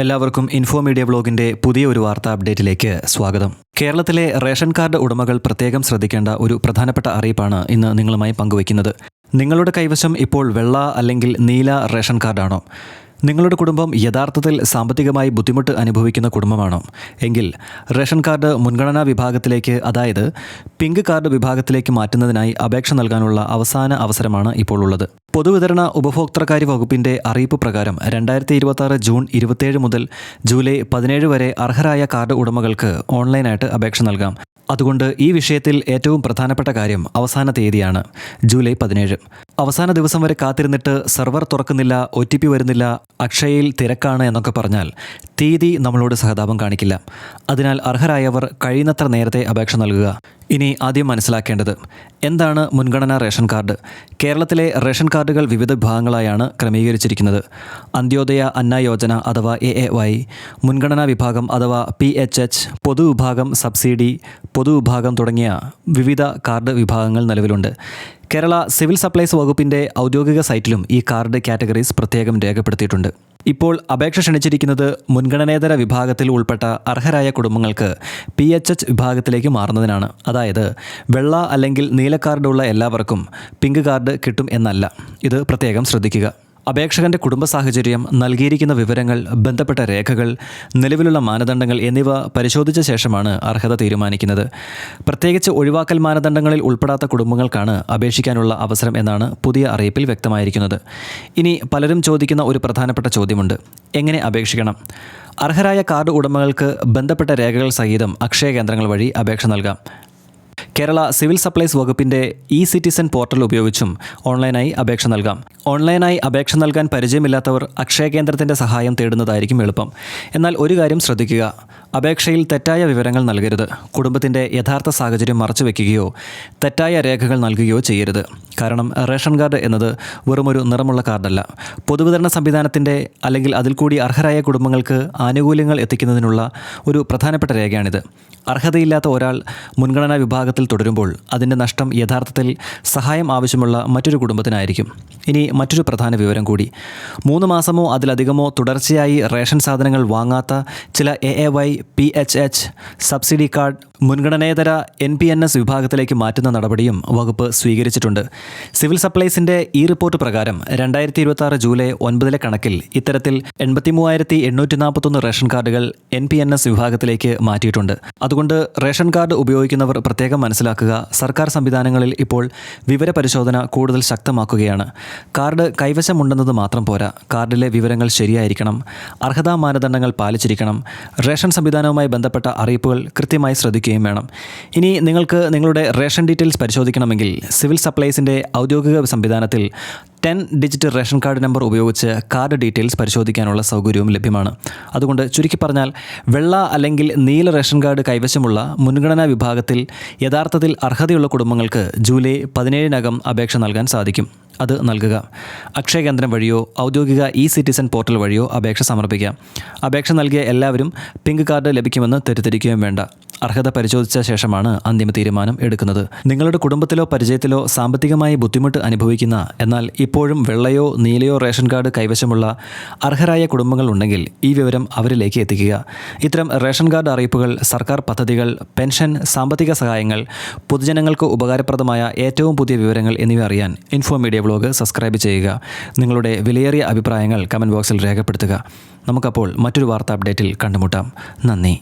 എല്ലാവർക്കും info media ബ്ലോഗിൻ്റെ പുതിയ ഒരു വാർത്താ അപ്ഡേറ്റിലേക്ക് സ്വാഗതം. കേരളത്തിലെ റേഷൻ കാർഡ് ഉടമകൾ പ്രത്യേകം ശ്രദ്ധിക്കേണ്ട ഒരു പ്രധാനപ്പെട്ട അറിയിപ്പാണ് ഇന്ന് നിങ്ങളുമായി പങ്കുവയ്ക്കുന്നത്. നിങ്ങളുടെ കൈവശം ഇപ്പോൾ വെള്ള അല്ലെങ്കിൽ നീല റേഷൻ കാർഡാണോ? നിങ്ങളുടെ കുടുംബം യഥാർത്ഥത്തിൽ സാമ്പത്തികമായി ബുദ്ധിമുട്ട് അനുഭവിക്കുന്ന കുടുംബമാണോ? എങ്കിൽ റേഷൻ കാർഡ് മുൻഗണനാ വിഭാഗത്തിലേക്ക്, അതായത് പിങ്ക് കാർഡ് വിഭാഗത്തിലേക്ക് മാറ്റുന്നതിനായി അപേക്ഷ നൽകാനുള്ള അവസാന അവസരമാണ് ഇപ്പോൾ ഉള്ളത്. പൊതുവിതരണ ഉപഭോക്തൃകാര്യ വകുപ്പിൻ്റെ അറിയിപ്പ് പ്രകാരം 2026 ജൂൺ 27 മുതൽ ജൂലൈ 17 വരെ അർഹരായ കാർഡ് ഉടമകൾക്ക് ഓൺലൈനായിട്ട് അപേക്ഷ നൽകാം. അതുകൊണ്ട് ഈ വിഷയത്തിൽ ഏറ്റവും പ്രധാനപ്പെട്ട കാര്യം അവസാന തീയതിയാണ്, ജൂലൈ 17. അവസാന ദിവസം വരെ കാത്തിരുന്നിട്ട് സെർവർ തുറക്കുന്നില്ല, OTP വരുന്നില്ല, അക്ഷയയിൽ തിരക്കാണ് എന്നൊക്കെ പറഞ്ഞാൽ തീയതി നമ്മളോട് സഹതാപം കാണിക്കില്ല. അതിനാൽ അർഹരായവർ കഴിയുന്നത്ര നേരത്തെ അപേക്ഷ നൽകുക. ഇനി ആദ്യം മനസ്സിലാക്കേണ്ടത് എന്താണ് മുൻഗണനാ റേഷൻ കാർഡ്? കേരളത്തിലെ റേഷൻ കാർഡുകൾ വിവിധ വിഭാഗങ്ങളായാണ് ക്രമീകരിച്ചിരിക്കുന്നത്. അന്ത്യോദയ അന്ന യോജന അഥവാ AAY, മുൻഗണനാ വിഭാഗം അഥവാ PHH, പൊതുവിഭാഗം, സബ്സിഡി, പൊതുവിഭാഗം തുടങ്ങിയ വിവിധ കാർഡ് വിഭാഗങ്ങൾ നിലവിലുണ്ട്. കേരള സിവിൽ സപ്ലൈസ് വകുപ്പിൻ്റെ ഔദ്യോഗിക സൈറ്റിലും ഈ കാർഡ് കാറ്റഗറീസ് പ്രത്യേകം രേഖപ്പെടുത്തിയിട്ടുണ്ട്. ഇപ്പോൾ അപേക്ഷ ക്ഷണിച്ചിരിക്കുന്നത് മുൻഗണനേതര വിഭാഗത്തിൽ ഉൾപ്പെട്ട അർഹരായ കുടുംബങ്ങൾക്ക് PHH വിഭാഗത്തിലേക്ക് മാറുന്നതിനാണ്. അതായത് വെള്ള അല്ലെങ്കിൽ നീല കാർഡുള്ള എല്ലാവർക്കും പിങ്ക് കാർഡ് കിട്ടും എന്നല്ല. ഇത് പ്രത്യേകം ശ്രദ്ധിക്കുക. അപേക്ഷകൻ്റെ കുടുംബ സാഹചര്യം, നൽകിയിരിക്കുന്ന വിവരങ്ങൾ, ബന്ധപ്പെട്ട രേഖകൾ, നിലവിലുള്ള മാനദണ്ഡങ്ങൾ എന്നിവ പരിശോധിച്ച ശേഷമാണ് അർഹത തീരുമാനിക്കുന്നത്. പ്രത്യേകിച്ച് ഒഴിവാക്കൽ മാനദണ്ഡങ്ങളിൽ ഉൾപ്പെടാത്ത കുടുംബങ്ങൾക്കാണ് അപേക്ഷിക്കാനുള്ള അവസരം എന്നാണ് പുതിയ അറിയിപ്പിൽ വ്യക്തമായിരിക്കുന്നത്. ഇനി പലരും ചോദിക്കുന്ന ഒരു പ്രധാനപ്പെട്ട ചോദ്യമുണ്ട്: എങ്ങനെ അപേക്ഷിക്കണം? അർഹരായ കാർഡ് ഉടമകൾക്ക് ബന്ധപ്പെട്ട രേഖകൾ സഹിതം അക്ഷയ കേന്ദ്രങ്ങൾ വഴി അപേക്ഷ നൽകാം. കേരള സിവിൽ സപ്ലൈസ് വകുപ്പിൻ്റെ e-സിറ്റിസൺ പോർട്ടൽ ഉപയോഗിച്ചും ഓൺലൈനായി അപേക്ഷ നൽകാം. ഓൺലൈനായി അപേക്ഷ നൽകാൻ പരിചയമില്ലാത്തവർ അക്ഷയ കേന്ദ്രത്തിൻ്റെ സഹായം തേടുന്നതായിരിക്കും എളുപ്പം. എന്നാൽ ഒരു കാര്യം ശ്രദ്ധിക്കുക: അപേക്ഷയിൽ തെറ്റായ വിവരങ്ങൾ നൽകരുത്. കുടുംബത്തിൻ്റെ യഥാർത്ഥ സാഹചര്യം മറച്ചുവെക്കുകയോ തെറ്റായ രേഖകൾ നൽകുകയോ ചെയ്യരുത്. കാരണം റേഷൻ കാർഡ് എന്നത് വെറുമൊരു നിറമുള്ള കാർഡല്ല. പൊതുവിതരണ സംവിധാനത്തിൻ്റെ അല്ലെങ്കിൽ അതിൽ കൂടി അർഹരായ കുടുംബങ്ങൾക്ക് ആനുകൂല്യങ്ങൾ എത്തിക്കുന്നതിനുള്ള ഒരു പ്രധാനപ്പെട്ട രേഖയാണിത്. അർഹതയില്ലാത്ത ഒരാൾ മുൻഗണനാ വിഭാഗത്തിൽ തുടരുമ്പോൾ അതിൻ്റെ നഷ്ടം യഥാർത്ഥത്തിൽ സഹായം ആവശ്യമുള്ള മറ്റൊരു കുടുംബത്തിനായിരിക്കും. ഇനി മറ്റൊരു പ്രധാന വിവരം കൂടി: 3 മാസമോ അതിലധികമോ തുടർച്ചയായി റേഷൻ സാധനങ്ങൾ വാങ്ങാത്ത ചില AAY, PHH, സബ്സിഡി കാർഡ് മുൻഗണനേതര NPNS വിഭാഗത്തിലേക്ക് മാറ്റുന്ന നടപടിയും വകുപ്പ് സ്വീകരിച്ചിട്ടുണ്ട്. സിവിൽ സപ്ലൈസിൻ്റെ ഈ റിപ്പോർട്ട് പ്രകാരം 2026 ജൂലൈ 9 കണക്കിൽ ഇത്തരത്തിൽ 83,841 റേഷൻ കാർഡുകൾ NPNS വിഭാഗത്തിലേക്ക് മാറ്റിയിട്ടുണ്ട്. അതുകൊണ്ട് റേഷൻ കാർഡ് ഉപയോഗിക്കുന്നവർ പ്രത്യേകം മനസ്സിലാക്കുക: സർക്കാർ സംവിധാനങ്ങളിൽ ഇപ്പോൾ വിവര പരിശോധന കൂടുതൽ ശക്തമാക്കുകയാണ്. കാർഡ് കൈവശമുണ്ടെന്നത് മാത്രം പോരാ, കാർഡിലെ വിവരങ്ങൾ ശരിയായിരിക്കണം, അർഹതാ മാനദണ്ഡങ്ങൾ പാലിച്ചിരിക്കണം, റേഷൻ സംവിധാനവുമായി ബന്ധപ്പെട്ട അറിയിപ്പുകൾ കൃത്യമായി ശ്രദ്ധിക്കുകയും വേണം. ഇനി നിങ്ങൾക്ക് നിങ്ങളുടെ റേഷൻ ഡീറ്റെയിൽസ് പരിശോധിക്കണമെങ്കിൽ സിവിൽ സപ്ലൈസിൻ്റെ ഔദ്യോഗിക സംവിധാനത്തിൽ 10 ഡിജിറ്റ് റേഷൻ കാർഡ് നമ്പർ ഉപയോഗിച്ച് കാർഡ് ഡീറ്റെയിൽസ് പരിശോധിക്കാനുള്ള സൗകര്യവും ലഭ്യമാണ്. അതുകൊണ്ട് ചുരുക്കി പറഞ്ഞാൽ, വെള്ള അല്ലെങ്കിൽ നീല റേഷൻ കാർഡ് കൈവശമുള്ള മുൻഗണനാ വിഭാഗത്തിൽ യഥാർത്ഥത്തിൽ അർഹതയുള്ള കുടുംബങ്ങൾക്ക് ജൂലൈ 17 അപേക്ഷ നൽകാൻ സാധിക്കും. അത് നൽകുക. അക്ഷയ കേന്ദ്രം വഴിയോ ഔദ്യോഗിക e-സിറ്റിസൺ പോർട്ടൽ വഴിയോ അപേക്ഷ സമർപ്പിക്കാം. അപേക്ഷ നൽകിയ എല്ലാവരും പിങ്ക് കാർഡ് ലഭിക്കുമെന്ന് തെറ്റിദ്ധരിക്കുകയും വേണ്ട. അർഹത പരിശോധിച്ച ശേഷമാണ് അന്തിമ തീരുമാനം എടുക്കുന്നത്. നിങ്ങളുടെ കുടുംബത്തിലോ പരിചയത്തിലോ സാമ്പത്തികമായി ബുദ്ധിമുട്ട് അനുഭവിക്കുന്ന എന്നാൽ ഇപ്പോഴും വെള്ളയോ നീലയോ റേഷൻ കാർഡ് കൈവശമുള്ള അർഹരായ കുടുംബങ്ങൾ ഉണ്ടെങ്കിൽ ഈ വിവരം അവരിലേക്ക് എത്തിക്കുക. ഇത്തരം റേഷൻ കാർഡ് അറിയിപ്പുകൾ, സർക്കാർ പദ്ധതികൾ, പെൻഷൻ, സാമ്പത്തിക സഹായങ്ങൾ, പൊതുജനങ്ങൾക്ക് ഉപകാരപ്രദമായ ഏറ്റവും പുതിയ വിവരങ്ങൾ എന്നിവ അറിയാൻ ഇൻഫോ മീഡിയ ബ്ലോഗ് സബ്സ്ക്രൈബ് ചെയ്യുക. നിങ്ങളുടെ വിലയേറിയ അഭിപ്രായങ്ങൾ കമൻറ്റ് ബോക്സിൽ രേഖപ്പെടുത്തുക. നമുക്കപ്പോൾ മറ്റൊരു വാർത്താ അപ്ഡേറ്റിൽ കണ്ടുമുട്ടാം. നന്ദി.